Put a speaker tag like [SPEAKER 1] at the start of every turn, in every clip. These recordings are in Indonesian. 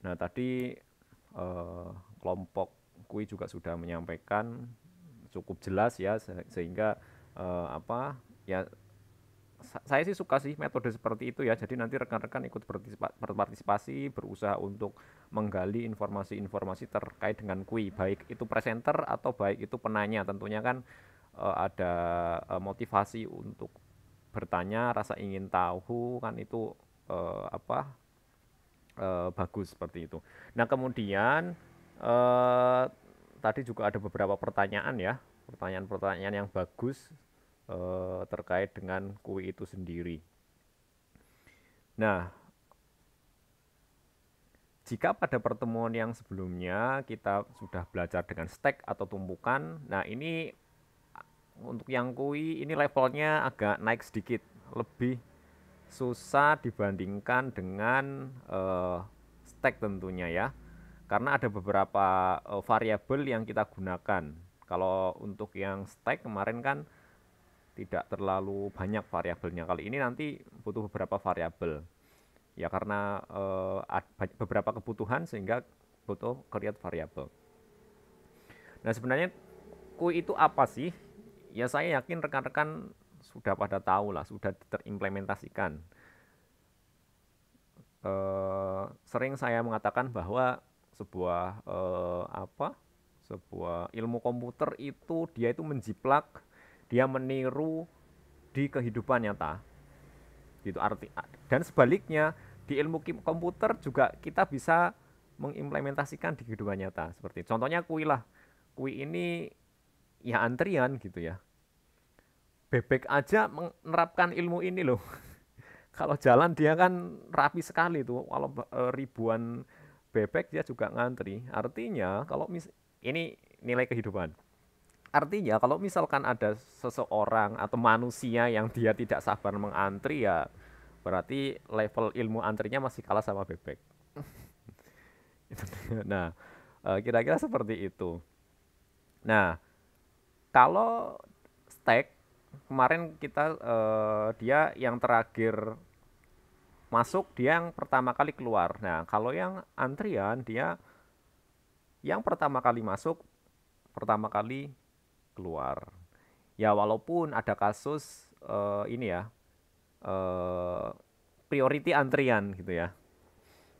[SPEAKER 1] Nah, tadi kelompok kui juga sudah menyampaikan cukup jelas ya, sehingga apa ya, saya sih suka sih metode seperti itu ya. Jadi nanti rekan-rekan ikut berpartisipasi, berusaha untuk menggali informasi-informasi terkait dengan kui, baik itu presenter atau baik itu penanya. Tentunya kan ada motivasi untuk bertanya, rasa ingin tahu kan itu apa bagus seperti itu. Nah, kemudian eh, tadi juga ada beberapa pertanyaan ya, pertanyaan-pertanyaan yang bagus terkait dengan kui itu sendiri. Nah, jika pada pertemuan yang sebelumnya kita sudah belajar dengan stack atau tumpukan, nah ini untuk yang kui ini levelnya agak naik sedikit, lebih susah dibandingkan dengan stack tentunya ya. Karena ada beberapa variabel yang kita gunakan. Kalau untuk yang stack kemarin kan tidak terlalu banyak variabelnya. Kali ini nanti butuh beberapa variabel. Ya karena beberapa kebutuhan sehingga butuh create variabel. Nah, sebenarnya kui itu apa sih? Ya saya yakin rekan-rekan sudah pada tahu lah, sudah terimplementasikan. Sering saya mengatakan bahwa sebuah sebuah ilmu komputer itu dia itu menjiplak, dia meniru di kehidupan nyata gitu arti. Dan sebaliknya di ilmu komputer juga kita bisa mengimplementasikan di kehidupan nyata, seperti contohnya kui lah. Kui ini ya antrian gitu ya, bebek aja menerapkan ilmu ini loh. Kalau jalan dia kan rapi sekali tuh. Kalau ribuan bebek dia juga ngantri. Artinya kalau ini nilai kehidupan. Artinya kalau misalkan ada seseorang atau manusia yang dia tidak sabar mengantri ya berarti level ilmu antrinya masih kalah sama bebek. Nah, kira-kira seperti itu. Nah, kalau stack kemarin kita dia yang terakhir masuk, dia yang pertama kali keluar. Nah, kalau yang antrian dia yang pertama kali masuk, pertama kali keluar. Ya walaupun ada kasus ini ya, eh, priority antrian gitu ya.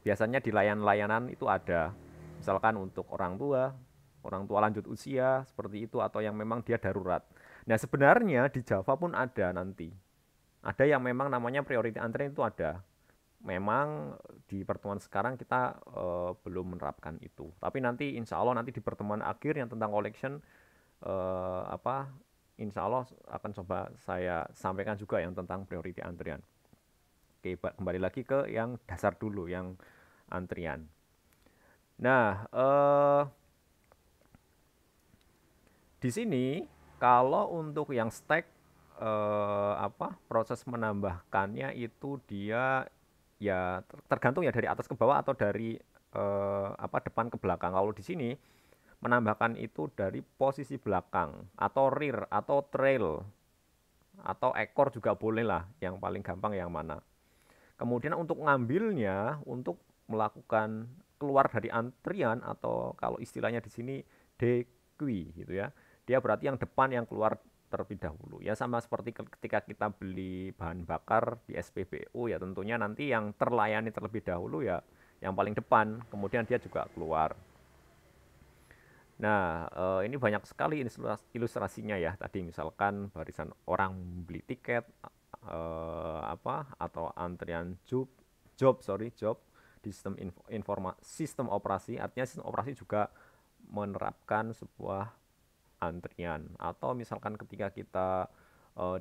[SPEAKER 1] Biasanya di layanan-layanan itu ada. Misalkan untuk orang tua lanjut usia seperti itu atau yang memang dia darurat. Nah, sebenarnya di Java pun ada nanti. Ada yang memang namanya priority antrian itu ada. Memang di pertemuan sekarang kita belum menerapkan itu. Tapi nanti insya Allah nanti di pertemuan akhir yang tentang collection apa insya Allah akan coba saya sampaikan juga yang tentang priority antrian. Oke, kembali lagi ke yang dasar dulu, yang antrian. Nah, di sini kalau untuk yang stack proses menambahkannya itu dia ya tergantung ya dari atas ke bawah atau dari depan ke belakang. Kalau di sini menambahkan itu dari posisi belakang atau rear atau trail atau ekor juga boleh lah, yang paling gampang yang mana. Kemudian untuk ngambilnya, untuk melakukan keluar dari antrian atau kalau istilahnya di sini dequi gitu ya. Dia berarti yang depan yang keluar terlebih dahulu. Ya sama seperti ketika kita beli bahan bakar di SPBU ya tentunya nanti yang terlayani terlebih dahulu ya yang paling depan, kemudian dia juga keluar. Nah, ini banyak sekali ilustrasinya ya. Tadi misalkan barisan orang beli tiket, atau antrian job di sistem operasi. Artinya sistem operasi juga menerapkan sebuah antrian. Atau misalkan ketika kita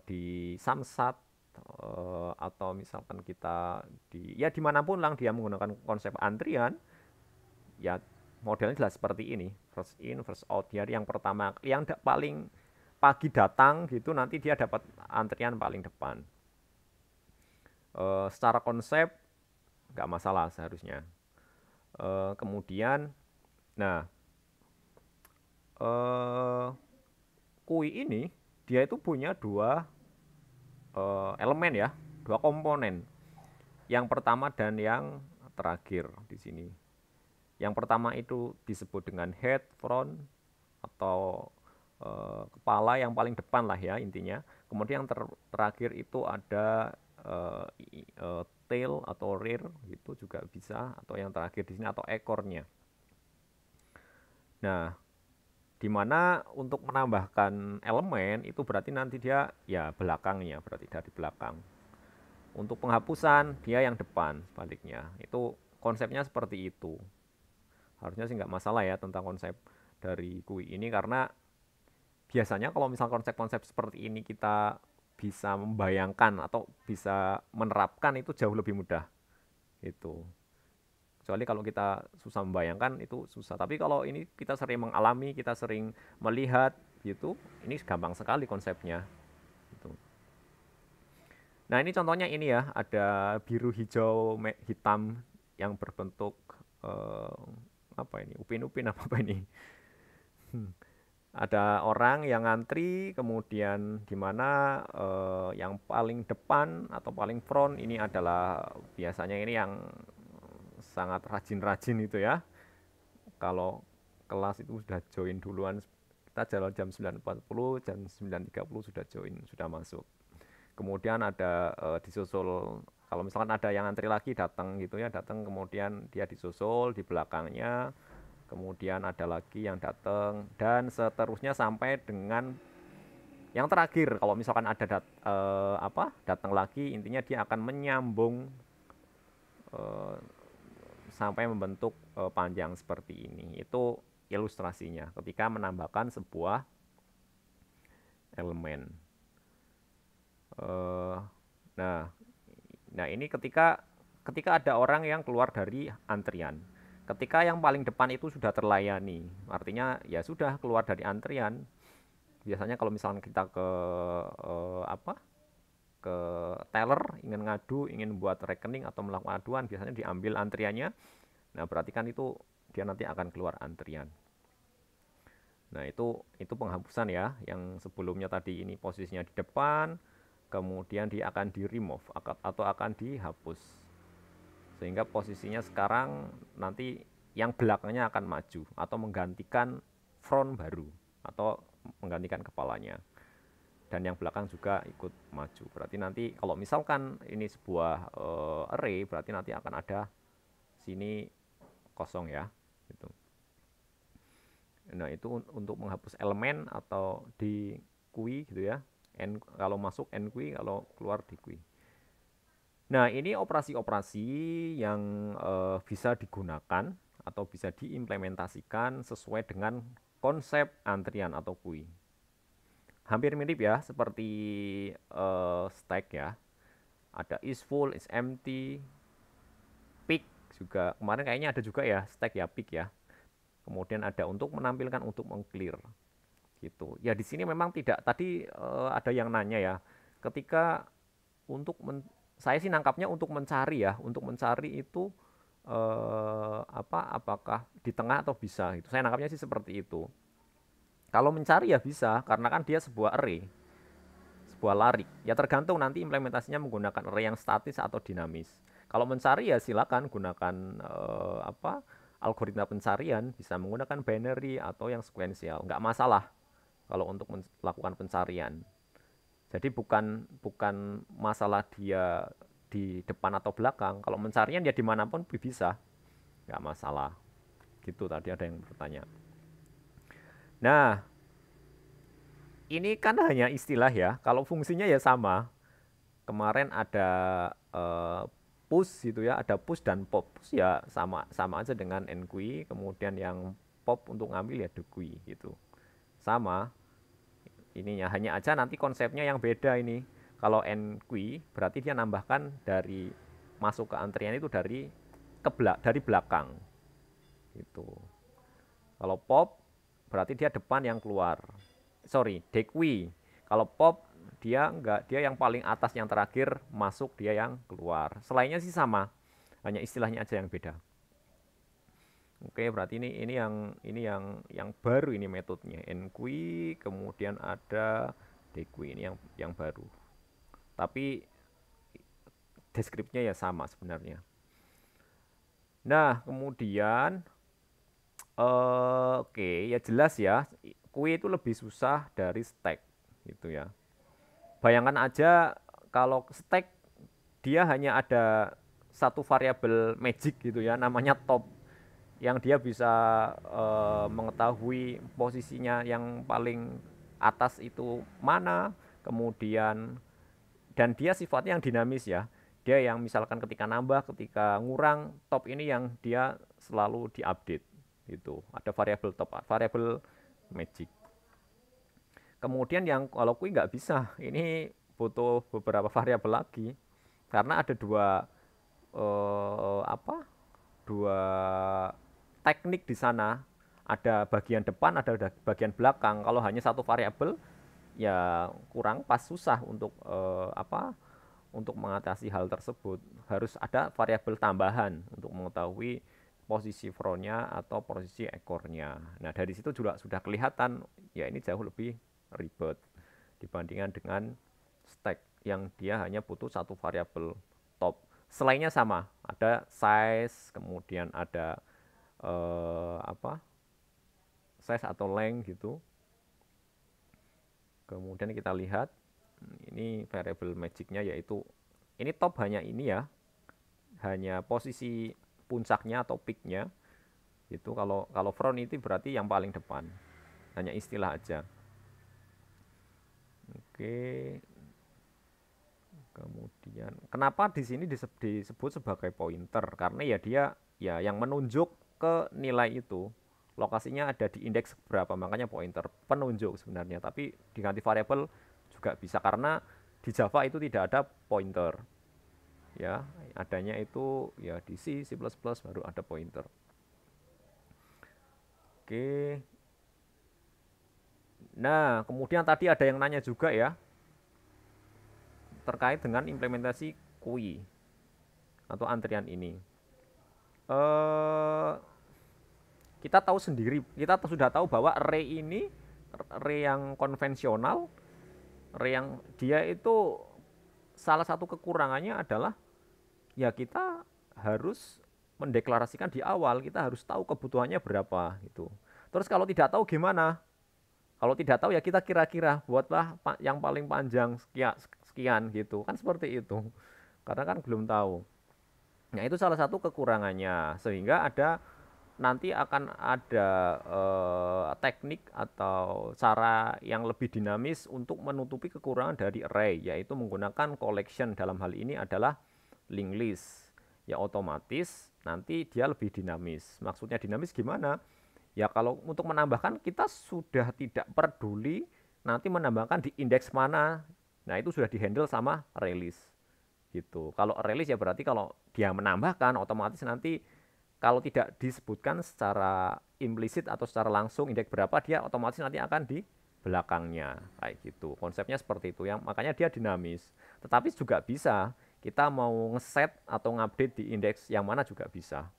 [SPEAKER 1] di Samsat atau misalkan kita ya dimanapun lah dia menggunakan konsep antrian, ya modelnya jelas seperti ini, first in first out. Dia yang pertama yang paling pagi datang gitu nanti dia dapat antrian paling depan. Secara konsep nggak masalah seharusnya. Kemudian nah kui ini dia itu punya dua elemen ya, dua komponen, yang pertama dan yang terakhir di sini. Yang pertama itu disebut dengan head, front, atau kepala yang paling depan lah ya intinya. Kemudian yang terakhir itu ada tail atau rear gitu juga bisa, atau yang terakhir di sini atau ekornya. Nah, dimana untuk menambahkan elemen itu berarti nanti dia ya belakangnya, berarti dari belakang. Untuk penghapusan dia yang depan, sebaliknya. Itu konsepnya seperti itu. Harusnya sih nggak masalah ya tentang konsep dari kui ini, karena biasanya kalau misal konsep-konsep seperti ini kita bisa membayangkan atau bisa menerapkan itu jauh lebih mudah itu. Kecuali kalau kita susah membayangkan itu susah. Tapi kalau ini kita sering mengalami, kita sering melihat gitu, ini gampang sekali konsepnya. Gitu. Nah ini contohnya ini ya, ada biru, hijau, hitam yang berbentuk eh, apa ini? Upin-upin apa ini? Ada orang yang ngantri, kemudian di mana yang paling depan atau paling front ini adalah biasanya ini yang sangat rajin-rajin itu ya. Kalau kelas itu sudah join duluan, kita jalan jam 9.40, jam 9.30 sudah join, sudah masuk. Kemudian ada disusul, kalau misalkan ada yang antri lagi datang gitu ya, datang kemudian dia disusul di belakangnya, kemudian ada lagi yang datang dan seterusnya sampai dengan yang terakhir. Kalau misalkan ada datang lagi, intinya dia akan menyambung eh, sampai membentuk panjang seperti ini. Itu ilustrasinya ketika menambahkan sebuah elemen. Eh, nah, nah ini ketika ada orang yang keluar dari antrian. Ketika yang paling depan itu sudah terlayani, artinya ya sudah keluar dari antrian. Biasanya kalau misalnya kita ke ke teller ingin ngadu, ingin buat rekening atau melakukan aduan, biasanya diambil antriannya. Nah, berarti kan itu dia nanti akan keluar antrian. Nah, itu penghapusan ya, yang sebelumnya tadi ini posisinya di depan, kemudian dia akan di remove atau akan dihapus. Sehingga posisinya sekarang nanti yang belakangnya akan maju atau menggantikan front baru atau menggantikan kepalanya. Dan yang belakang juga ikut maju. Berarti nanti kalau misalkan ini sebuah array, berarti nanti akan ada sini kosong ya. Gitu. Nah itu untuk menghapus elemen atau di kui gitu ya. Kalau masuk n kui, kalau keluar di kui. Nah ini operasi-operasi yang bisa digunakan atau bisa diimplementasikan sesuai dengan konsep antrian atau kui. Hampir mirip ya seperti stack ya. Ada is full, is empty, pick juga. Kemarin kayaknya ada juga ya stack ya, pick ya. Kemudian ada untuk menampilkan, untuk mengclear gitu. Ya di sini memang tidak. Tadi ada yang nanya ya, ketika untuk saya sih nangkapnya untuk mencari ya, untuk mencari itu apakah di tengah atau bisa gitu. Saya nangkapnya sih seperti itu. Kalau mencari ya bisa, karena kan dia sebuah array, sebuah lari. Ya tergantung nanti implementasinya menggunakan array yang statis atau dinamis. Kalau mencari ya silakan gunakan algoritma pencarian, bisa menggunakan binary atau yang sekuensial, nggak masalah kalau untuk melakukan pencarian. Jadi bukan bukan masalah dia di depan atau belakang. Kalau mencarian ya dimanapun bisa, nggak masalah. Gitu tadi ada yang bertanya. Nah, ini kan hanya istilah ya. Kalau fungsinya ya sama. Kemarin ada push gitu ya, ada push dan pop. Push ya sama sama aja dengan enqueue, kemudian yang pop untuk ngambil ya dequeue gitu. Sama ininya, hanya aja nanti konsepnya yang beda ini. Kalau enqueue berarti dia nambahkan dari masuk ke antrian itu dari belakang gitu. Kalau pop berarti dia depan yang keluar. Sorry, dequeue. Kalau pop dia enggak, dia yang paling atas yang terakhir masuk, dia yang keluar. Selainnya sih sama, hanya istilahnya aja yang beda. Oke, berarti ini yang baru ini metodenya. Enqueue, kemudian ada dequeue, ini yang baru. Tapi deskripsinya ya sama sebenarnya. Nah, kemudian Oke, ya jelas ya. Kui itu lebih susah dari stack gitu ya. Bayangkan aja kalau stack dia hanya ada satu variabel magic gitu ya, namanya top, yang dia bisa mengetahui posisinya yang paling atas itu mana, kemudian dan dia sifatnya yang dinamis ya. Dia yang misalkan ketika nambah, ketika ngurang, top ini yang dia selalu diupdate gitu. Ada variabel top, variabel magic. Kemudian yang kalau kui nggak bisa, ini butuh beberapa variabel lagi karena ada dua apa? Dua teknik di sana. Ada bagian depan, ada bagian belakang. Kalau hanya satu variabel, ya kurang pas, susah untuk apa? Untuk mengatasi hal tersebut. Harus ada variabel tambahan untuk mengetahui posisi frontnya atau posisi ekornya. Nah dari situ juga sudah kelihatan, ya ini jauh lebih ribet dibandingkan dengan stack yang dia hanya butuh satu variabel top. Selainnya sama, ada size, kemudian ada apa? Size atau length gitu. Kemudian kita lihat ini variable magicnya, yaitu ini top hanya ini ya, hanya posisi puncaknya atau peaknya. Itu kalau kalau front itu berarti yang paling depan. Hanya istilah aja. Oke. Kemudian kenapa di sini disebut sebagai pointer? Karena ya dia ya yang menunjuk ke nilai itu. Lokasinya ada di indeks berapa, makanya pointer, penunjuk sebenarnya. Tapi diganti variabel juga bisa karena di Java itu tidak ada pointer. Ya, adanya itu ya di C++ baru ada pointer. Oke. Nah, kemudian tadi ada yang nanya juga ya terkait dengan implementasi QUI atau antrian ini. Eh kita tahu sendiri, kita sudah tahu bahwa array ini, array yang konvensional, array yang dia itu salah satu kekurangannya adalah ya kita harus mendeklarasikan di awal, kita harus tahu kebutuhannya berapa gitu. Terus kalau tidak tahu gimana? Kalau tidak tahu ya kita kira-kira buatlah yang paling panjang sekian, sekian gitu. Kan seperti itu. Karena kan belum tahu. Nah, itu salah satu kekurangannya. Sehingga ada nanti akan ada teknik atau cara yang lebih dinamis untuk menutupi kekurangan dari array, yaitu menggunakan collection. Dalam hal ini adalah linked list. Ya otomatis nanti dia lebih dinamis. Maksudnya dinamis gimana? Ya kalau untuk menambahkan kita sudah tidak peduli nanti menambahkan di indeks mana. Nah, itu sudah dihandle sama release gitu. Kalau release ya berarti kalau dia menambahkan otomatis nanti kalau tidak disebutkan secara implisit atau secara langsung indeks berapa, dia otomatis nanti akan di belakangnya kayak gitu. Konsepnya seperti itu, yang makanya dia dinamis. Tetapi juga bisa kita mau ngeset atau ngupdate di indeks yang mana juga bisa.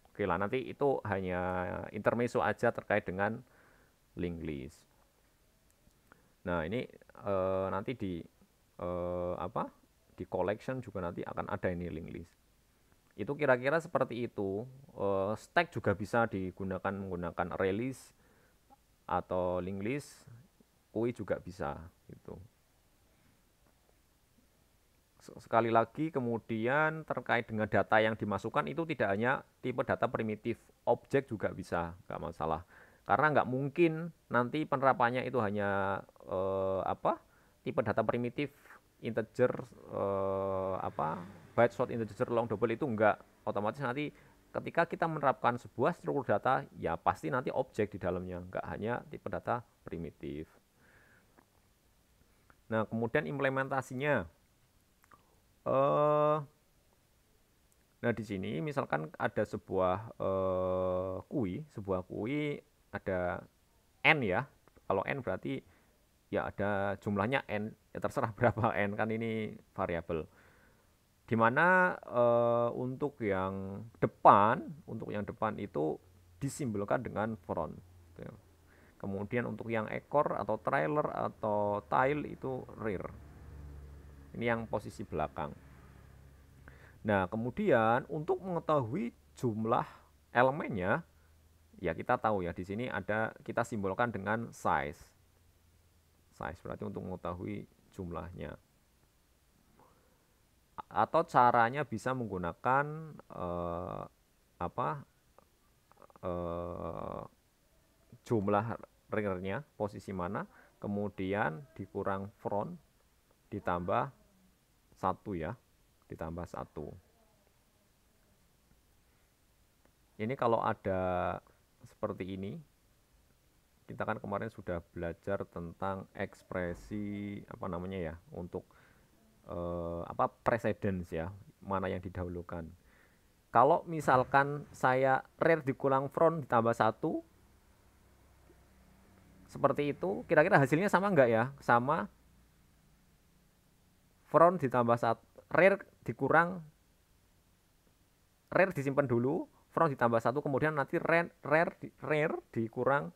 [SPEAKER 1] Oke lah, nanti itu hanya intermezzo aja terkait dengan linked list. Nah, ini nanti di apa? Di collection juga nanti akan ada ini linked list. Itu kira-kira seperti itu. Stack juga bisa digunakan menggunakan array list atau linked list. UI juga bisa gitu. Sekali lagi kemudian terkait dengan data yang dimasukkan itu tidak hanya tipe data primitif, objek juga bisa, nggak masalah. Karena nggak mungkin nanti penerapannya itu hanya apa tipe data primitif integer apa byte short integer long double, itu nggak otomatis. Nanti ketika kita menerapkan sebuah struktur data ya pasti nanti objek di dalamnya, nggak hanya tipe data primitif. Nah kemudian implementasinya. Eh, nah di sini misalkan ada sebuah kui ada n ya. Kalau n berarti ya ada jumlahnya n, ya terserah berapa n kan ini variabel. Dimana untuk yang depan itu disimbolkan dengan front. Kemudian untuk yang ekor atau trailer atau tail itu rear. Ini yang posisi belakang. Nah, kemudian untuk mengetahui jumlah elemennya, Ya kita tahu ya di sini ada kita simbolkan dengan size. Size berarti untuk mengetahui jumlahnya. Atau caranya bisa menggunakan apa eh, jumlah ringernya, posisi mana, kemudian dikurang front ditambah satu ya, ditambah satu. Ini kalau ada seperti ini, kita kan kemarin sudah belajar tentang ekspresi apa namanya ya, untuk apa precedence ya, mana yang didahulukan. Kalau misalkan saya rear dikurang front ditambah satu, seperti itu, kira-kira hasilnya sama nggak ya? Sama front ditambah satu, rear disimpan dulu, front ditambah satu, kemudian nanti rear dikurang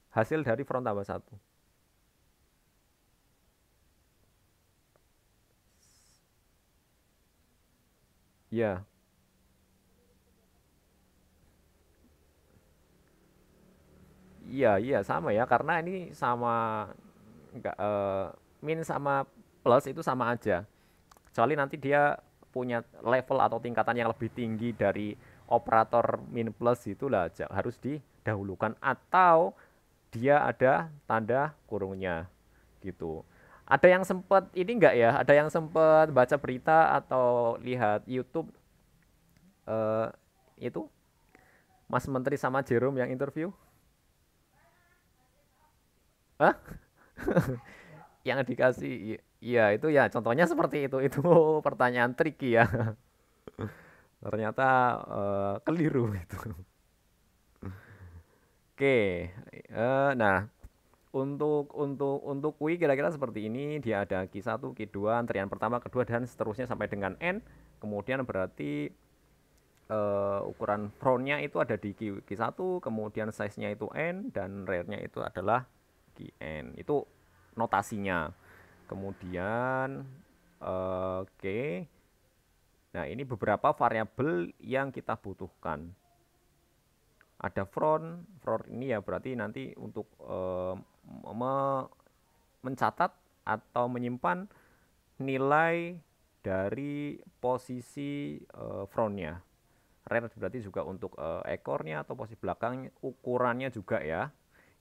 [SPEAKER 1] hasil dari front tambah satu. Ya, iya, iya sama ya, karena ini sama enggak min sama plus itu sama aja. Kecuali nanti dia punya level atau tingkatan yang lebih tinggi dari operator min plus itulah harus didahulukan atau dia ada tanda kurungnya gitu. Ada yang sempat ini enggak ya? Ada yang sempat baca berita atau lihat YouTube eh, itu Mas Menteri sama Jerome yang interview? Hah? Yang dikasih, iya itu ya contohnya seperti itu pertanyaan tricky ya. Ternyata keliru itu. Oke, nah untuk kui kira-kira seperti ini, dia ada Q1, Q2, antrian pertama, kedua dan seterusnya sampai dengan N. Kemudian berarti ukuran frontnya itu ada di Q1, kemudian size-nya itu N dan rear-nya itu adalah Qn. Itu notasinya. Kemudian oke. Nah, ini beberapa variabel yang kita butuhkan. Ada front ini ya berarti nanti untuk mencatat atau menyimpan nilai dari posisi frontnya. Rear berarti juga untuk ekornya atau posisi belakang, ukurannya juga ya.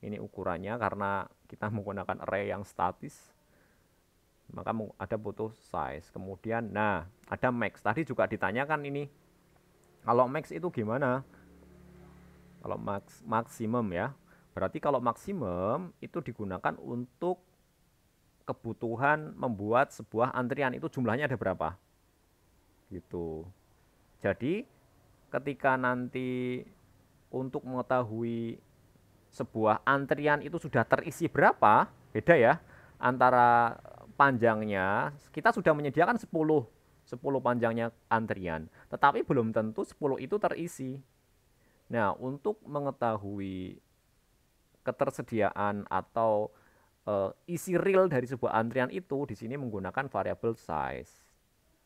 [SPEAKER 1] Ini ukurannya karena kita menggunakan array yang statis, maka ada butuh size. Kemudian, nah ada max. Tadi juga ditanyakan ini, kalau max itu gimana? Kalau maksimum ya, berarti kalau maksimum itu digunakan untuk kebutuhan membuat sebuah antrian, itu jumlahnya ada berapa? Gitu. Jadi ketika nanti untuk mengetahui sebuah antrian itu sudah terisi berapa, beda ya antara panjangnya, kita sudah menyediakan 10 panjangnya antrian, tetapi belum tentu 10 itu terisi. Nah, untuk mengetahui ketersediaan atau isi real dari sebuah antrian itu di sini menggunakan variabel size.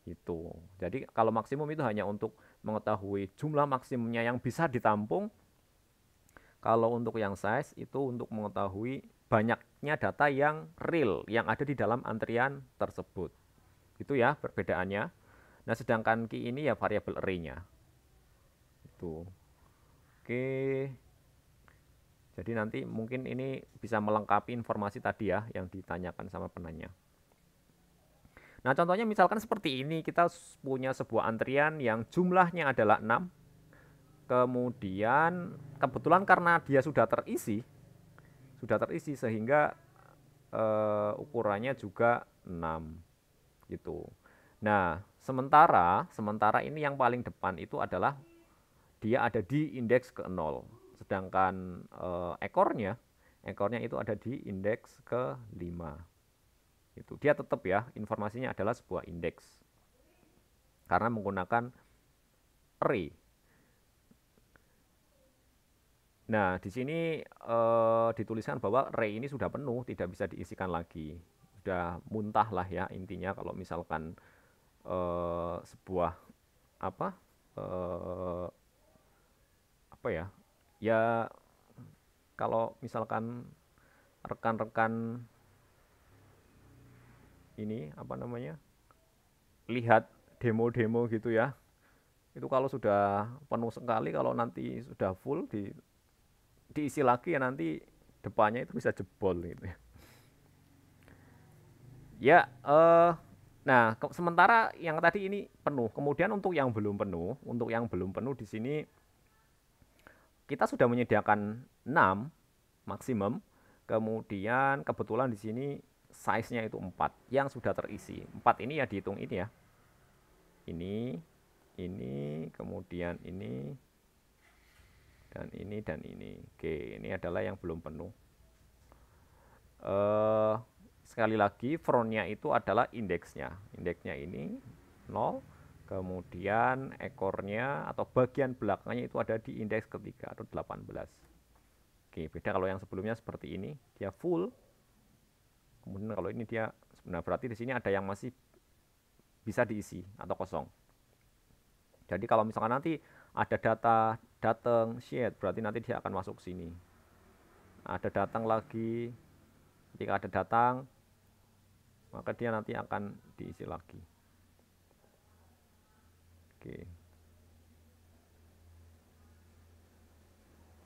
[SPEAKER 1] Itu. Jadi kalau maksimum itu hanya untuk mengetahui jumlah maksimumnya yang bisa ditampung. Kalau untuk yang size itu untuk mengetahui banyaknya data yang real yang ada di dalam antrian tersebut. Itu ya perbedaannya. Nah, sedangkan key ini ya variabel array-nya. Itu. Oke. Jadi nanti mungkin ini bisa melengkapi informasi tadi ya yang ditanyakan sama penanya. Nah, contohnya misalkan seperti ini, kita punya sebuah antrian yang jumlahnya adalah 6. Kemudian kebetulan karena dia sudah terisi sehingga ukurannya juga 6 gitu. Nah, sementara ini yang paling depan itu adalah dia ada di indeks ke 0. Sedangkan ekornya itu ada di indeks ke 5. Itu dia tetap ya, informasinya adalah sebuah indeks. Karena menggunakan array. Nah, di sini dituliskan bahwa array ini sudah penuh, tidak bisa diisikan lagi. Sudah muntah lah ya intinya kalau misalkan sebuah apa ya Ya kalau misalkan rekan-rekan ini apa namanya lihat demo-demo gitu ya, itu kalau sudah penuh sekali, kalau nanti sudah full diisi lagi ya nanti depannya itu bisa jebol gitu ya. Ya, nah sementara yang tadi ini penuh. Kemudian untuk yang belum penuh di sini kita sudah menyediakan 6 maksimum. Kemudian kebetulan di sini size-nya itu 4 yang sudah terisi. 4 ini ya dihitung ini ya. Ini, kemudian ini, dan ini. Oke, ini adalah yang belum penuh. eh Sekali lagi frontnya itu adalah indeksnya. Indeksnya ini 0, kemudian ekornya atau bagian belakangnya itu ada di indeks ketiga atau 18. Oke, beda kalau yang sebelumnya seperti ini, dia full. Kemudian kalau ini dia, nah berarti di sini ada yang masih bisa diisi atau kosong. Jadi kalau misalkan nanti ada data datang sheet, berarti nanti dia akan masuk sini. Ada datang lagi, jika ada datang, maka dia nanti akan diisi lagi. Oke,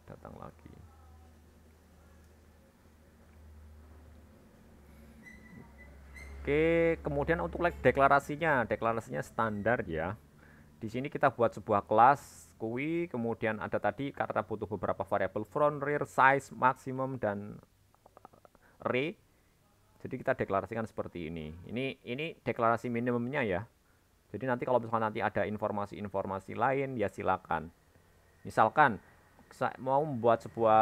[SPEAKER 1] datang lagi. Oke, kemudian untuk deklarasinya standar ya. Di sini kita buat sebuah kelas kui, kemudian ada tadi karena butuh beberapa variabel front, rear, size, maksimum, dan array. Jadi kita deklarasikan seperti ini. Ini deklarasi minimumnya ya. Jadi nanti kalau misalkan nanti ada informasi-informasi lain ya silakan. Misalkan saya mau membuat sebuah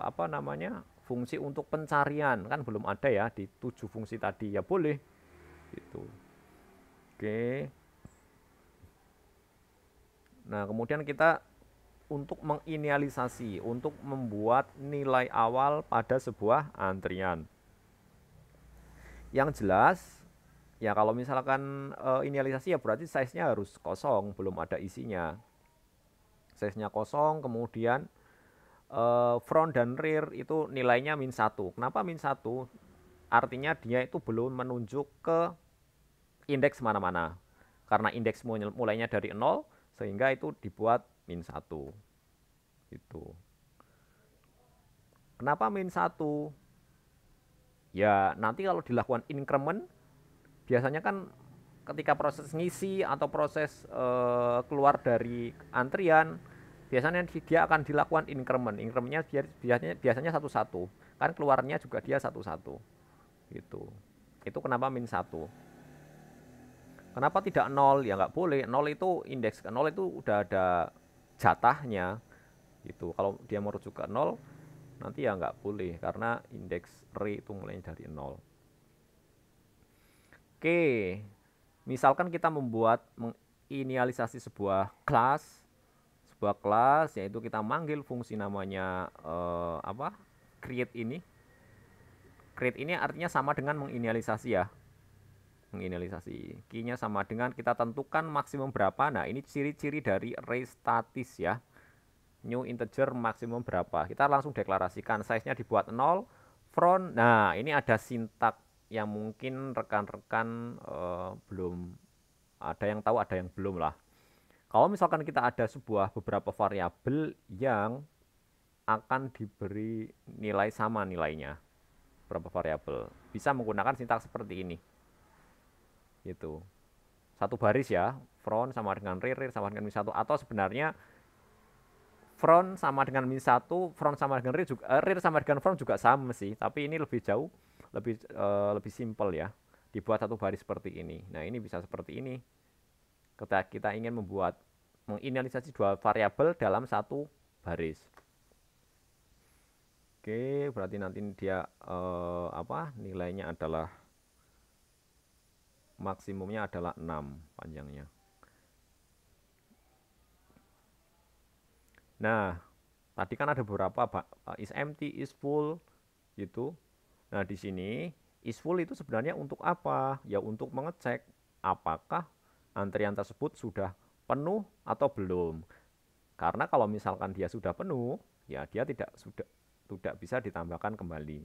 [SPEAKER 1] apa namanya fungsi untuk pencarian kan belum ada ya di 7 fungsi tadi ya boleh gitu. Oke. Nah, kemudian kita untuk menginisialisasi, untuk membuat nilai awal pada sebuah antrian. Yang jelas, ya kalau misalkan inisialisasi ya berarti size-nya harus kosong, belum ada isinya. Size-nya kosong, kemudian front dan rear itu nilainya min 1. Kenapa min 1? Artinya dia itu belum menunjuk ke indeks mana-mana. Karena indeks mulainya dari 0, sehingga itu dibuat min 1. Gitu. Kenapa min 1? Ya nanti kalau dilakukan increment, biasanya kan ketika proses ngisi atau proses keluar dari antrian, biasanya dia akan dilakukan increment. Incrementnya biasanya satu-satu. Kan keluarnya juga dia satu-satu. Gitu. Itu kenapa min 1. Kenapa tidak 0? Ya nggak boleh. 0 itu indeks. 0 itu udah ada jatahnya. Gitu. Kalau dia merujuk ke 0, nanti ya nggak boleh. Karena indeks array itu mulai dari 0. Oke. Misalkan kita menginisialisasi sebuah kelas yaitu kita manggil fungsi namanya apa? Create ini. Create ini artinya sama dengan menginisialisasi ya. Menginisialisasi. Key-nya sama dengan kita tentukan maksimum berapa. Nah, ini ciri-ciri dari array statis ya. New integer maksimum berapa. Kita langsung deklarasikan size-nya dibuat 0, front. Nah, ini ada sintak yang mungkin rekan-rekan belum ada yang tahu, ada yang belum lah. Kalau misalkan kita ada sebuah beberapa variabel yang akan diberi nilai sama nilainya, beberapa variabel, bisa menggunakan sintak seperti ini. Gitu. Satu baris ya, front sama dengan rear, rear sama dengan min 1, atau sebenarnya front sama dengan min 1, front sama dengan rear juga, rear sama dengan front juga sama sih, tapi ini lebih jauh, lebih simple ya. Dibuat satu baris seperti ini. Nah, ini bisa seperti ini. Kita ingin menginisialisasi dua variabel dalam satu baris. Oke, berarti nanti dia apa? Nilainya adalah maksimumnya adalah 6 panjangnya. Nah, tadi kan ada beberapa is empty, is full gitu. Nah, di sini is full itu sebenarnya untuk apa? Ya untuk mengecek apakah antrian tersebut sudah penuh atau belum. Karena kalau misalkan dia sudah penuh, ya dia tidak bisa ditambahkan kembali.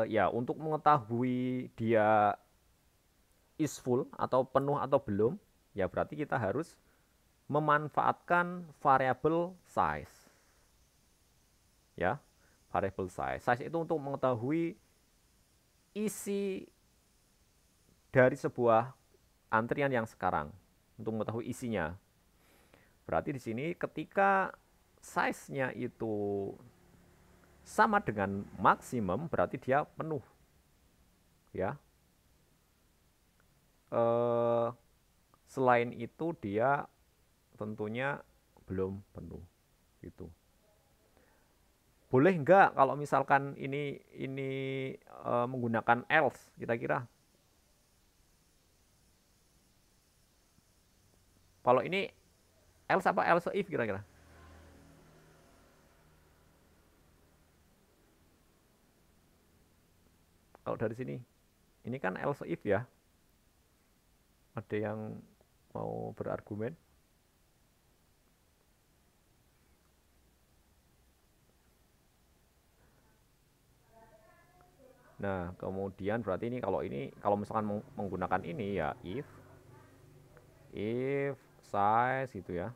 [SPEAKER 1] Ya untuk mengetahui dia is full atau penuh atau belum, ya berarti kita harus memanfaatkan variable size. Ya, variable size. Size itu untuk mengetahui isi dari sebuah antrian yang sekarang, untuk mengetahui isinya. Berarti di sini ketika size-nya itu sama dengan maksimum, berarti dia penuh. Ya. Selain itu dia tentunya belum penuh. Gitu. Boleh enggak kalau misalkan ini menggunakan else kira-kira? Kalau ini else apa else if kira-kira? Kalau dari sini, ini kan else if ya. Ada yang mau berargumen? Nah, kemudian berarti ini kalau misalkan menggunakan ini ya if size gitu ya.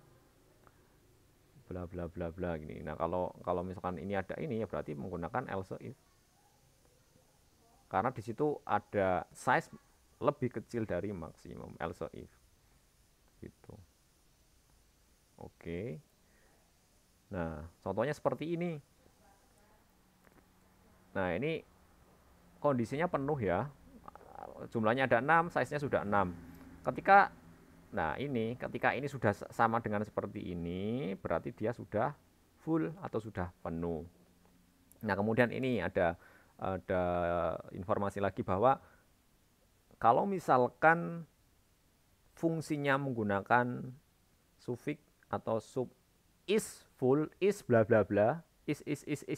[SPEAKER 1] Bla bla bla bla gini. Nah, kalau misalkan ini ada ini ya berarti menggunakan else if. Karena di situ ada size lebih kecil dari maksimum else if. Gitu. Oke. Nah, contohnya seperti ini. Nah, ini kondisinya penuh ya. Jumlahnya ada 6, size-nya sudah 6. Ketika ketika ini sudah sama dengan seperti ini, berarti dia sudah full atau sudah penuh. Nah, kemudian ini ada informasi lagi bahwa kalau misalkan fungsinya menggunakan suffix atau sub is full, is bla bla bla, is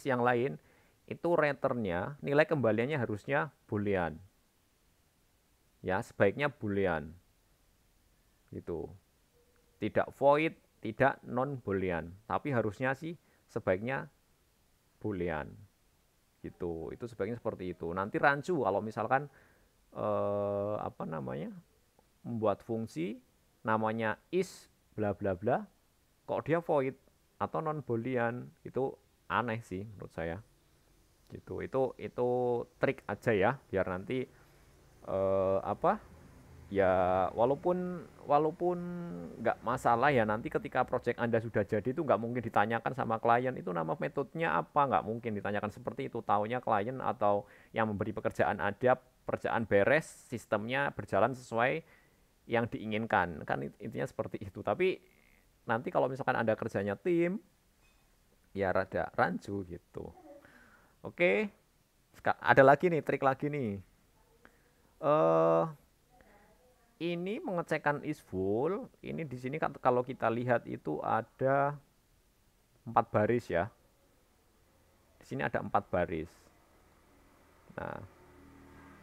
[SPEAKER 1] yang lain, itu returnnya, nilai kembaliannya harusnya boolean. Ya, sebaiknya boolean. Gitu. Tidak void, tidak non boolean, tapi harusnya sih sebaiknya boolean. Gitu. Itu sebaiknya seperti itu. Nanti rancu kalau misalkan membuat fungsi namanya is bla bla bla, kok dia void atau non boolean, itu aneh sih menurut saya. Gitu. Itu trik aja ya biar nanti ya walaupun nggak masalah ya, nanti ketika project Anda sudah jadi itu nggak mungkin ditanyakan sama klien itu nama metodenya apa, nggak mungkin ditanyakan seperti itu. Taunya klien atau yang memberi pekerjaan ada, pekerjaan beres, sistemnya berjalan sesuai yang diinginkan, kan intinya seperti itu. Tapi nanti kalau misalkan Anda kerjanya tim, ya rada rancu gitu. Oke, ada lagi nih, trik lagi nih. Ini mengecekkan is full. Ini di sini kalau kita lihat itu ada 4 baris ya. Di sini ada 4 baris. Nah,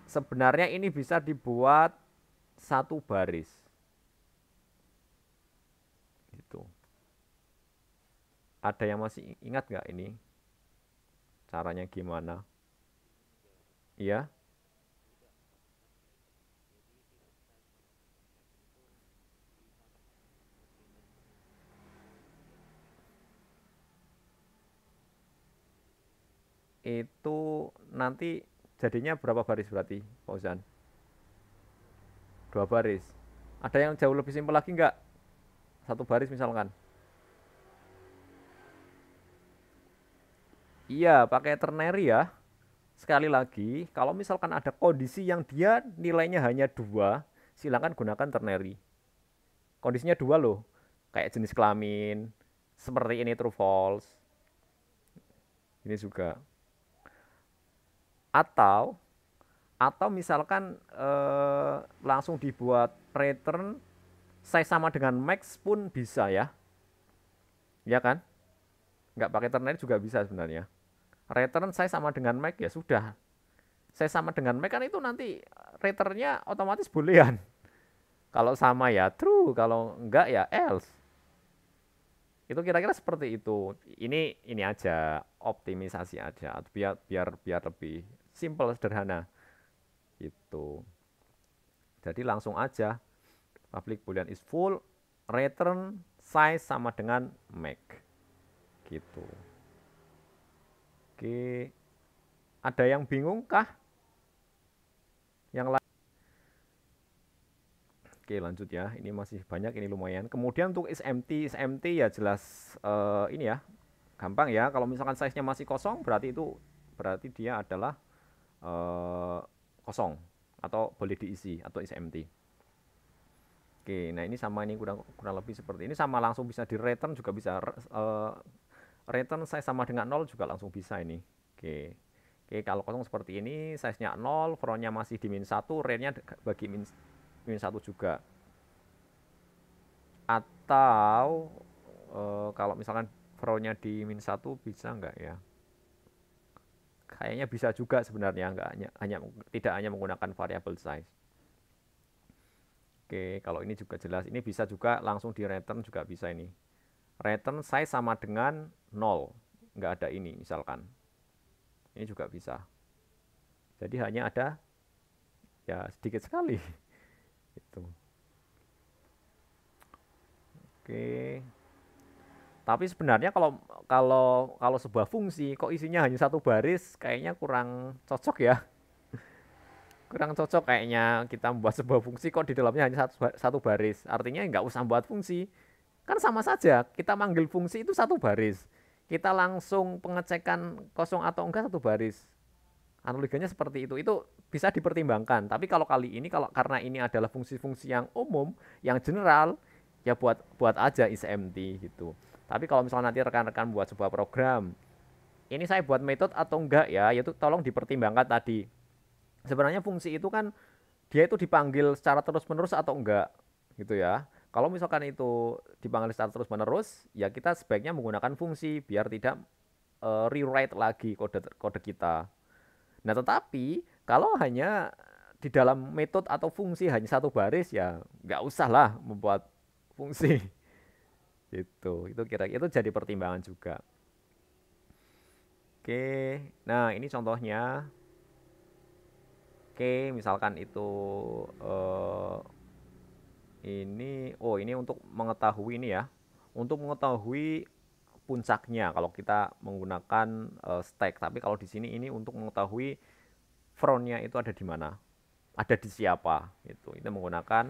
[SPEAKER 1] sebenarnya ini bisa dibuat 1 baris. Gitu. Ada yang masih ingat nggak ini? Caranya gimana? Iya? Itu nanti jadinya berapa baris berarti, Fauzan? 2 baris. Ada yang jauh lebih simpel lagi nggak? 1 baris misalkan. Iya, pakai ternary ya. Sekali lagi, kalau misalkan ada kondisi yang dia nilainya hanya 2, silakan gunakan ternary. Kondisinya 2 loh, kayak jenis kelamin, seperti ini true false. Ini juga. Atau misalkan langsung dibuat return size sama dengan max pun bisa ya. Ya kan? Nggak pakai ternary juga bisa sebenarnya. Return size sama dengan max ya sudah. Size sama dengan max kan itu nanti returnnya otomatis boolean. Kalau sama ya true, kalau enggak ya else. Itu kira-kira seperti itu. Ini aja optimisasi aja biar biar biar lebih simple sederhana gitu. Jadi langsung aja public boolean is full, return size sama dengan make gitu. Oke, ada yang bingung kah? Yang lain? Oke, lanjut ya. Ini masih banyak, ini lumayan. Kemudian untuk is empty ya jelas ini ya, gampang ya. Kalau misalkan size-nya masih kosong, berarti dia adalah eh, kosong atau boleh diisi atau is empty. Oke, nah ini sama, ini kurang kurang lebih seperti ini, sama langsung bisa di return juga bisa. Return size sama dengan 0 juga langsung bisa ini. Oke. Oke, kalau kosong seperti ini, size-nya 0, from-nya masih di min 1, range-nya bagi min 1 juga. Atau kalau misalkan from-nya di min 1 bisa nggak ya? Kayaknya bisa juga sebenarnya, nggak tidak hanya menggunakan variable size. Oke, kalau ini juga jelas, ini bisa juga langsung di return juga bisa ini. Return size sama dengan 0, nggak ada ini misalkan. Ini juga bisa. Jadi hanya ada ya sedikit sekali. Itu. Oke. Tapi sebenarnya kalau kalau kalau sebuah fungsi kok isinya hanya satu baris, kayaknya kurang cocok ya. Kurang cocok kayaknya kita membuat sebuah fungsi kok di dalamnya hanya satu baris. Artinya nggak usah buat fungsi. Kan sama saja, kita manggil fungsi itu satu baris. Kita langsung pengecekan kosong atau enggak satu baris. Analoginya seperti itu. Itu bisa dipertimbangkan. Tapi kalau kali ini, kalau karena ini adalah fungsi-fungsi yang umum, yang general, ya buat aja is empty gitu. Tapi kalau misalnya nanti rekan-rekan buat sebuah program, ini saya buat metode atau enggak ya, yaitu tolong dipertimbangkan tadi. Sebenarnya fungsi itu kan dia itu dipanggil secara terus-menerus atau enggak gitu ya. Kalau misalkan itu dipanggil secara terus-menerus, ya kita sebaiknya menggunakan fungsi biar tidak rewrite lagi kode kode kita. Nah, tetapi kalau hanya di dalam metode atau fungsi hanya satu baris, ya nggak usah lah membuat fungsi. Itu kira-kira itu jadi pertimbangan juga. Oke, nah ini contohnya. Oke, misalkan itu eh, ini untuk mengetahui ini ya, untuk mengetahui puncaknya kalau kita menggunakan stack. Tapi kalau di sini ini untuk mengetahui front-nya itu ada di mana, ada di siapa. Itu menggunakan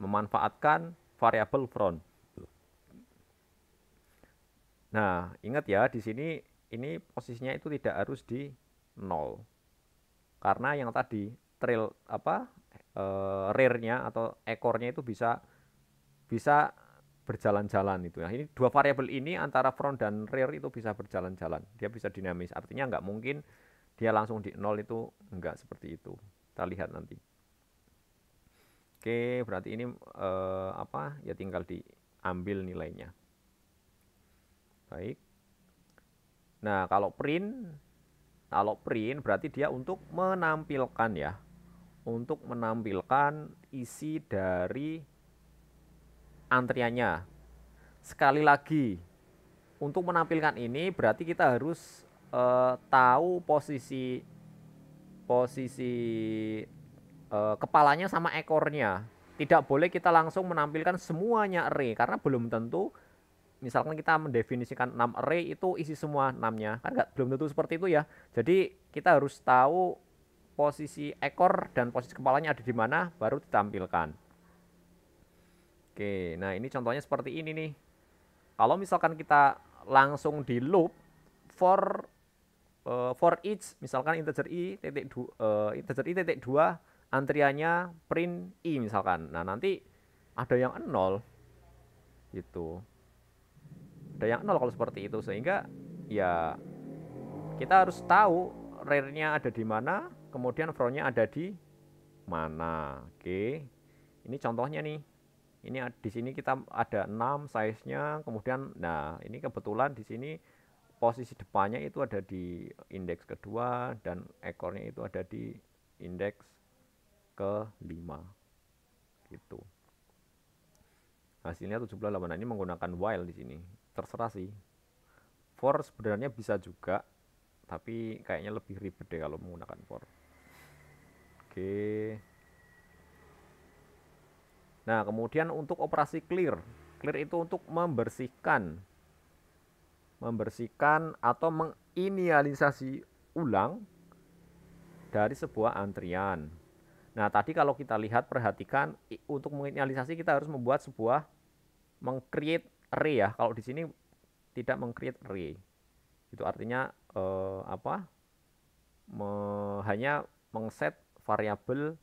[SPEAKER 1] memanfaatkan variabel front. Nah, ingat ya di sini ini posisinya itu tidak harus di 0. Karena yang tadi trail rear-nya atau ekornya itu bisa bisa berjalan-jalan itu ya. Ini dua variabel ini antara front dan rear itu bisa berjalan-jalan. Dia bisa dinamis. Artinya nggak mungkin dia langsung di 0 itu nggak seperti itu. Kita lihat nanti. Oke, berarti ini ya tinggal diambil nilainya. Baik. Nah, kalau print berarti dia untuk menampilkan ya. Untuk menampilkan isi dari antriannya. Sekali lagi, untuk menampilkan ini berarti kita harus tahu posisi posisi kepalanya sama ekornya. Tidak boleh kita langsung menampilkan semuanya array karena belum tentu misalkan kita mendefinisikan 6 array itu isi semua 6-nya. Kan belum tentu seperti itu ya. Jadi kita harus tahu posisi ekor dan posisi kepalanya ada di mana baru ditampilkan. Oke, nah ini contohnya seperti ini nih. Kalau misalkan kita langsung di loop for each misalkan integer i titik 2 antriannya print i misalkan. Nah, nanti ada yang 0 gitu. Ada yang 0 kalau seperti itu sehingga ya kita harus tahu rear-nya ada di mana, kemudian front-nya ada di mana. Oke. Ini contohnya nih. Ini di sini kita ada 6 size-nya, kemudian nah, ini kebetulan di sini posisi depannya itu ada di indeks kedua dan ekornya itu ada di indeks ke 5 gitu. Hasilnya 78. Nah, ini menggunakan while di sini. Terserah sih. For sebenarnya bisa juga, tapi kayaknya lebih ribet deh kalau menggunakan for. Oke. Nah, kemudian untuk operasi clear. Clear itu untuk membersihkan atau menginisialisasi ulang dari sebuah antrian. Nah, tadi kalau kita lihat, perhatikan, untuk menginisialisasi kita harus membuat sebuah meng-create array ya. Kalau di sini tidak meng-create array. Itu artinya apa? Hanya mengset variabel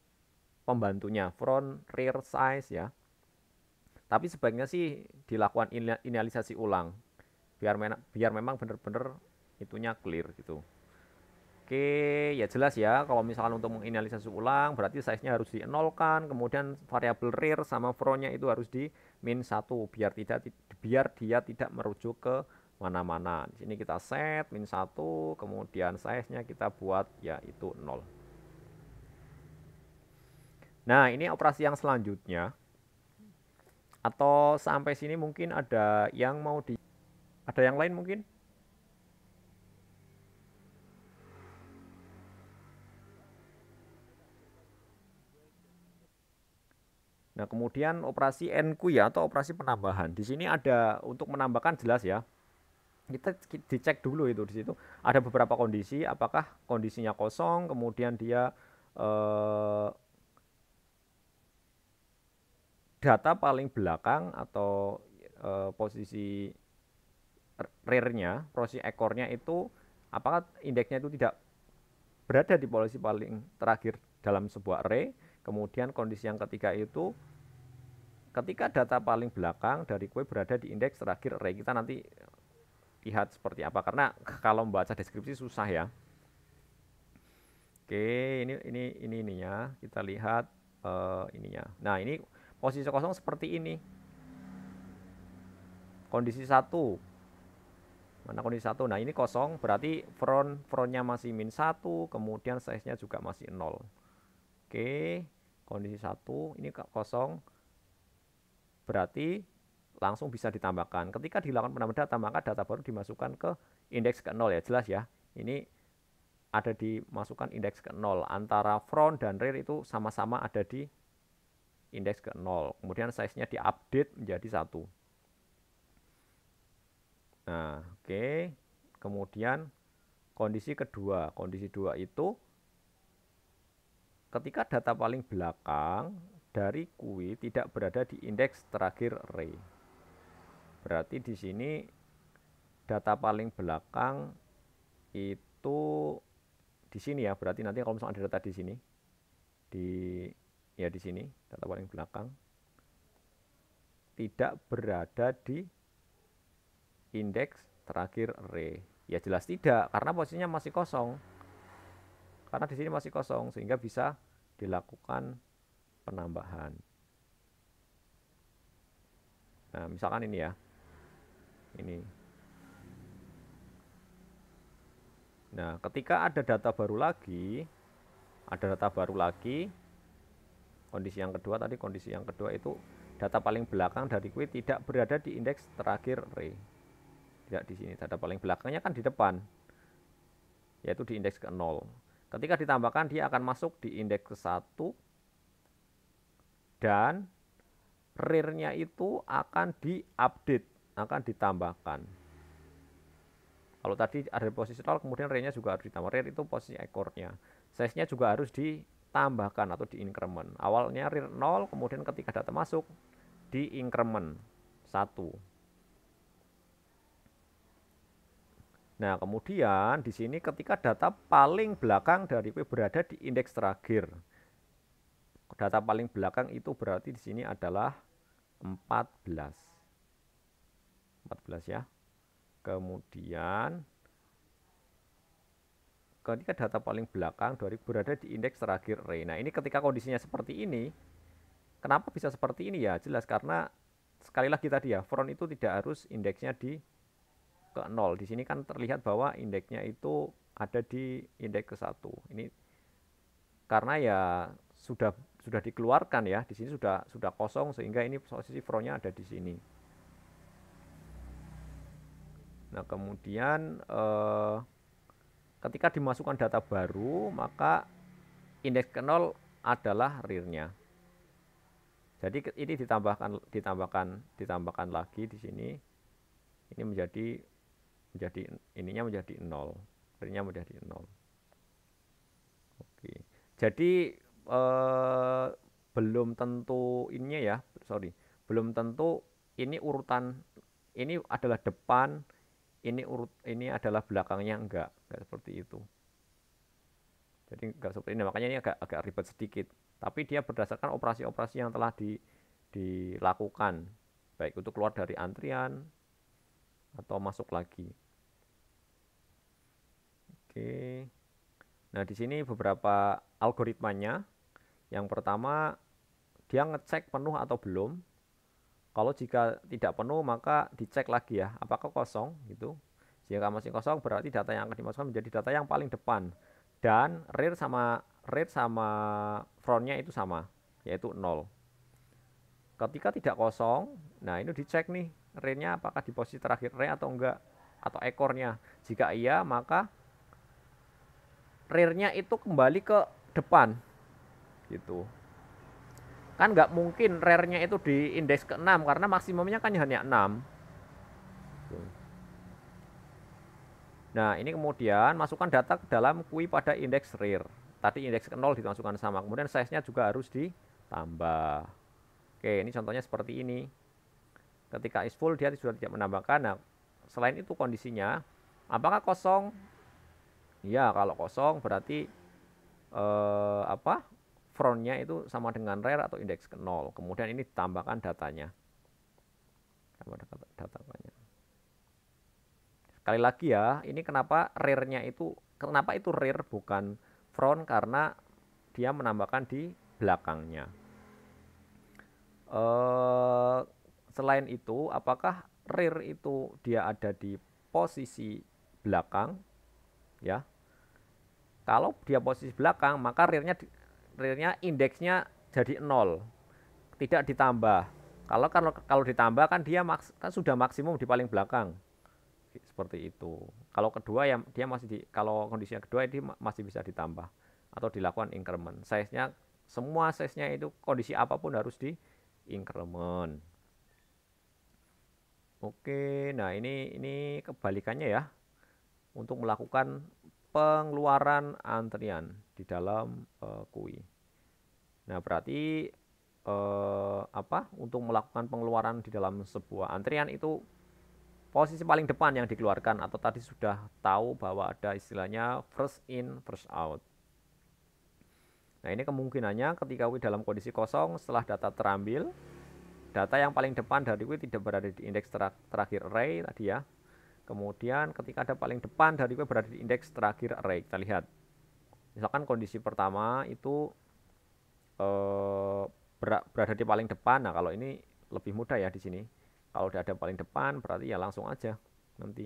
[SPEAKER 1] pembantunya, front, rear, size ya. Tapi sebaiknya sih dilakukan inisialisasi ulang biar memang benar-benar itunya clear gitu. Oke, ya jelas ya, kalau misalkan untuk menginisialisasi ulang berarti size-nya harus di-nolkan, kemudian variabel rear sama front-nya itu harus di -1 biar dia tidak merujuk ke mana-mana. Di sini kita set -1, kemudian size-nya kita buat ya itu 0. Nah, ini operasi yang selanjutnya. Atau sampai sini mungkin ada yang ada yang lain mungkin? Nah, kemudian operasi NQ ya atau operasi penambahan. Di sini ada untuk menambahkan jelas ya. Kita dicek dulu itu di situ. Ada beberapa kondisi, apakah kondisinya kosong, kemudian dia eh, data paling belakang atau posisi rear-nya, posisi ekornya itu apakah indeksnya itu tidak berada di posisi paling terakhir dalam sebuah array. Kemudian kondisi yang ketiga itu ketika data paling belakang dari kue berada di indeks terakhir array. Kita nanti lihat seperti apa karena kalau membaca deskripsi susah ya. Oke, ininya kita lihat ininya. Nah, ini posisi kosong seperti ini. Kondisi 1. Mana kondisi 1? Nah, ini kosong berarti frontnya masih -1, kemudian size-nya juga masih 0. Oke, kondisi 1 ini kosong berarti langsung bisa ditambahkan. Ketika dilakukan penambahan data, maka data baru dimasukkan ke indeks ke 0 ya, jelas ya. Ini ada dimasukkan indeks ke 0. Antara front dan rear itu sama-sama ada di indeks ke 0. Kemudian size-nya diupdate menjadi 1. Nah, oke. Kemudian kondisi kedua. Kondisi 2 itu ketika data paling belakang dari kui tidak berada di indeks terakhir array. Berarti di sini data paling belakang itu di sini ya. Berarti nanti kalau misalnya ada data di sini, di sini data paling belakang tidak berada di indeks terakhir array. Ya jelas tidak, karena posisinya masih kosong. Karena di sini masih kosong sehingga bisa dilakukan penambahan. Nah, misalkan ini ya. Ini. Nah, ketika ada data baru lagi, kondisi yang kedua itu data paling belakang dari kui tidak berada di indeks terakhir array. Tidak di sini, data paling belakangnya kan di depan, yaitu di indeks ke 0. Ketika ditambahkan dia akan masuk di indeks ke 1 dan rear-nya itu akan diupdate, akan ditambahkan. Kalau tadi ada posisi 0, kemudian rear-nya juga harus ditambah. Rear itu posisi ekornya. Size-nya juga harus ditambahkan atau di-increment. Awalnya rear 0, kemudian ketika data masuk, di-increment 1. Nah, kemudian di sini ketika data paling belakang dari P berada di indeks terakhir. Data paling belakang itu berarti di sini adalah 14. 14 ya. Kemudian ketika data paling belakang dari berada di indeks terakhir array. Nah, ini ketika kondisinya seperti ini, kenapa bisa seperti ini ya? Jelas karena sekali lagi tadi ya, front itu tidak harus indeksnya di ke 0. Di sini kan terlihat bahwa indeksnya itu ada di indeks ke 1. Ini karena ya sudah dikeluarkan ya. Di sini sudah kosong sehingga ini posisi frontnya ada di sini. Nah, kemudian ketika dimasukkan data baru, maka indeks ke 0 adalah rear-nya. Jadi ini ditambahkan lagi di sini. Ini menjadi ininya menjadi 0, rear-nya menjadi 0. Oke. Jadi belum tentu ininya ya, belum tentu ini urutan ini adalah depan, ini adalah belakangnya, enggak seperti itu. Jadi enggak seperti ini, makanya ini agak ribet sedikit. Tapi dia berdasarkan operasi-operasi yang telah dilakukan, baik itu keluar dari antrian atau masuk lagi. Oke. Nah, di sini beberapa algoritmanya. Yang pertama, dia ngecek penuh atau belum. Kalau jika tidak penuh, maka dicek lagi ya, apakah kosong gitu. Jika masih kosong, berarti data yang akan dimasukkan menjadi data yang paling depan. Dan rear sama frontnya itu sama, yaitu 0. Ketika tidak kosong, nah ini dicek nih, rear-nya apakah di posisi terakhir array atau enggak, atau ekornya. Jika iya, maka rear-nya itu kembali ke depan gitu. Kan nggak mungkin rear-nya itu di indeks ke-6 karena maksimumnya kan hanya 6. Nah, ini kemudian masukkan data ke dalam QUI pada indeks rear. Tadi indeks ke-0 dimasukkan sama, kemudian size-nya juga harus ditambah. Oke, ini contohnya seperti ini. Ketika is full dia sudah tidak menambahkan. Nah, selain itu kondisinya, apakah kosong? Ya, kalau kosong berarti frontnya itu sama dengan rear atau indeks ke 0. Kemudian ini ditambahkan datanya. Datanya. Sekali lagi ya, ini kenapa itu rear bukan front, karena dia menambahkan di belakangnya. Selain itu, apakah rear itu dia ada di posisi belakang? Ya. Kalau dia posisi belakang, maka rear-nya indeksnya jadi 0, tidak ditambah. Kalau ditambah kan dia kan sudah maksimum di paling belakang, seperti itu. Kalau kedua ya dia kalau kondisinya kedua ini masih bisa ditambah atau dilakukan increment. Semua size-nya itu kondisi apapun harus di increment. Oke, nah ini kebalikannya ya, untuk melakukan pengeluaran antrian di dalam QUI. Nah, berarti untuk melakukan pengeluaran di dalam sebuah antrian itu posisi paling depan yang dikeluarkan, atau tadi sudah tahu bahwa ada istilahnya first in first out. Nah, ini kemungkinannya ketika QUI dalam kondisi kosong setelah data terambil, data yang paling depan dari QUI tidak berada di indeks terakhir array tadi ya. Kemudian ketika ada paling depan dari QUI berada di indeks terakhir array. Kita lihat. Misalkan kondisi pertama itu berada di paling depan. Nah, kalau ini lebih mudah ya di sini. Kalau udah ada paling depan berarti ya langsung aja nanti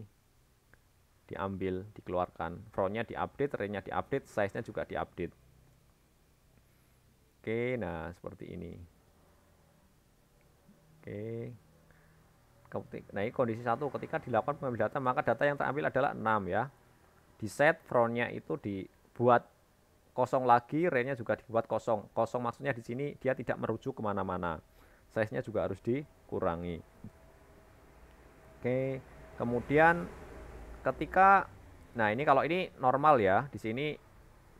[SPEAKER 1] diambil, dikeluarkan. Frontnya diupdate, array-nya diupdate, size-nya juga diupdate. Oke, nah seperti ini. Oke. Nah, ini kondisi 1, ketika dilakukan pengambil data, maka data yang terambil adalah 6 ya. Di set frontnya itu dibuat kosong lagi, array-nya juga dibuat kosong. Kosong maksudnya di sini dia tidak merujuk kemana-mana. Size-nya juga harus dikurangi. Oke, kemudian ketika, nah ini kalau ini normal ya, di sini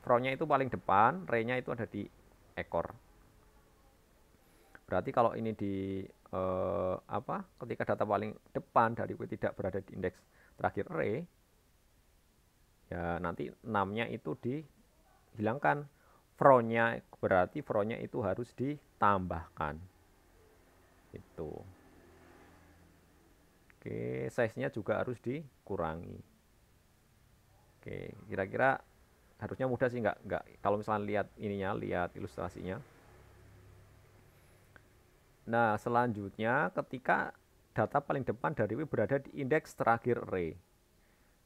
[SPEAKER 1] frontnya itu paling depan, array-nya itu ada di ekor. Berarti kalau ini ketika data paling depan dari QUI tidak berada di indeks terakhir array, ya nanti 6-nya itu dihilangkan. Frontnya berarti frontnya itu harus ditambahkan. Itu. Oke, size-nya juga harus dikurangi. Oke, kira-kira harusnya mudah sih, nggak kalau misalnya lihat ilustrasinya. Nah, selanjutnya ketika data paling depan dari QUI berada di indeks terakhir array.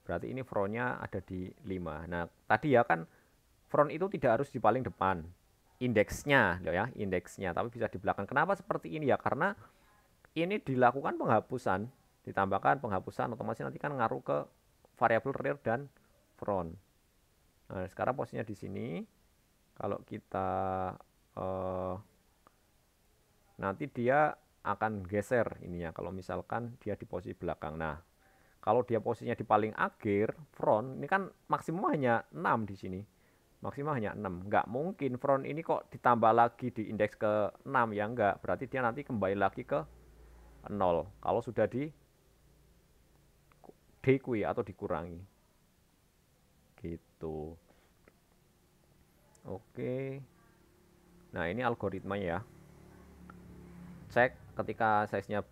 [SPEAKER 1] Berarti ini frontnya ada di 5. Nah, tadi ya kan front itu tidak harus di paling depan. indeksnya ya, indeksnya, tapi bisa di belakang. Kenapa seperti ini ya? Karena ini dilakukan penghapusan, ditambahkan penghapusan otomatis nanti kan ngaruh ke variabel rear dan front. Nah, sekarang posisinya di sini. Kalau kita nanti dia akan geser ininya kalau misalkan dia di posisi belakang. Nah, kalau dia posisinya di paling akhir, front, ini kan maksimum hanya 6 di sini. Maksimal hanya 6. Nggak mungkin front ini kok ditambah lagi di indeks ke 6 ya enggak. Berarti dia nanti kembali lagi ke 0. Kalau sudah di dekui atau dikurangi. Gitu. Oke. Nah, ini algoritmanya ya. Cek ketika size-nya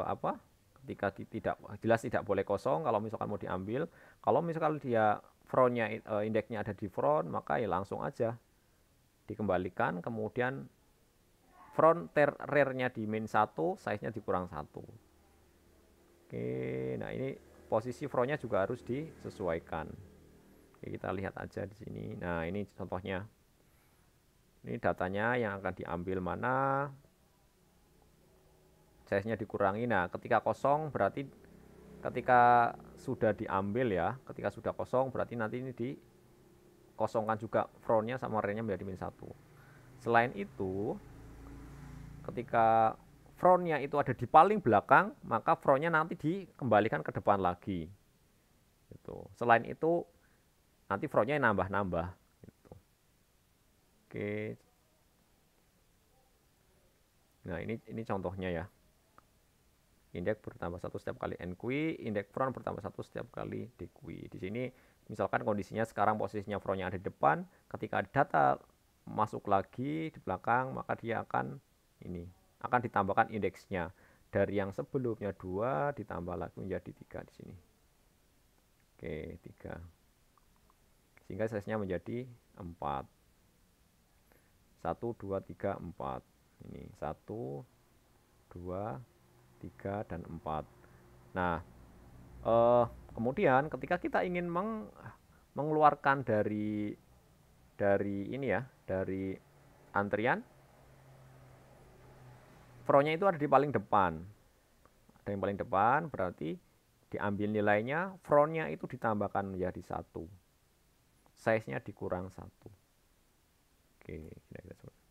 [SPEAKER 1] apa? Ketika tidak jelas tidak boleh kosong kalau misalkan mau diambil. Kalau misalkan dia frontnya indeksnya ada di front, maka ya langsung aja dikembalikan, kemudian front rear-nya di min 1, size-nya dikurang 1. Oke, nah ini posisi frontnya juga harus disesuaikan. Oke, kita lihat aja di sini. Nah, ini contohnya. Ini datanya yang akan diambil mana, size-nya dikurangi. Nah, ketika kosong berarti ketika sudah diambil ya, ketika sudah kosong berarti nanti ini dikosongkan juga frontnya sama rear-nya menjadi min 1. Selain itu, ketika frontnya itu ada di paling belakang, maka frontnya nanti dikembalikan ke depan lagi. Gitu. Selain itu, nanti frontnya nambah-nambah. Gitu. Oke. Nah, ini contohnya ya. Indeks bertambah 1 setiap kali NQ, indeks front bertambah 1 setiap kali DQ. Di sini misalkan kondisinya sekarang posisinya frontnya ada di depan, ketika data masuk lagi di belakang, maka dia akan ditambahkan indeksnya. Dari yang sebelumnya 2 ditambah lagi menjadi 3 di sini. Oke, 3. Sehingga size-nya menjadi 4. 1, 2, 3, 4. Ini 1, 2, 3, dan 4. Nah, kemudian ketika kita ingin mengeluarkan dari ini ya, dari antrian, frontnya itu ada di paling depan. Ada yang paling depan, berarti diambil nilainya, frontnya itu ditambahkan menjadi 1. Size-nya dikurang 1. Oke, kira-kira seperti.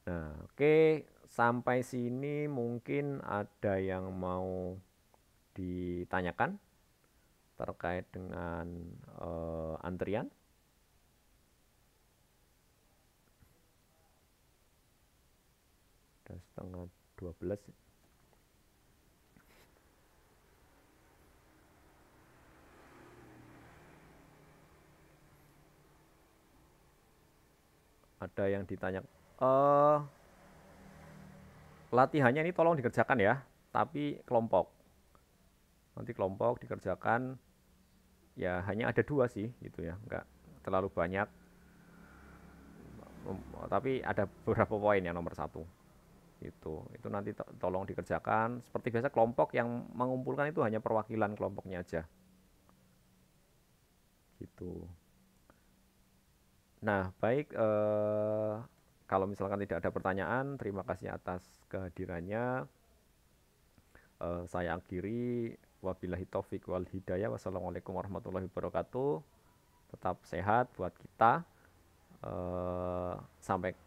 [SPEAKER 1] Nah, oke, sampai sini mungkin ada yang mau ditanyakan terkait dengan antrian. Udah setengah 12. Ada yang ditanya. Latihannya ini tolong dikerjakan ya, tapi kelompok. Nanti kelompok dikerjakan ya hanya ada 2 sih gitu ya, nggak terlalu banyak. Tapi ada beberapa poin yang nomor 1. Itu nanti tolong dikerjakan. Seperti biasa kelompok yang mengumpulkan itu hanya perwakilan kelompoknya aja. Gitu. Nah, baik, kalau misalkan tidak ada pertanyaan, terima kasih atas kehadirannya. Saya akhiri, wabillahi taufik wal hidayah. Wassalamualaikum warahmatullahi wabarakatuh. Tetap sehat buat kita. Sampai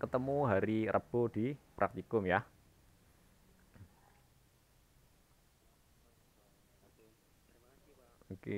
[SPEAKER 1] ketemu hari Rabu di praktikum ya. Oke.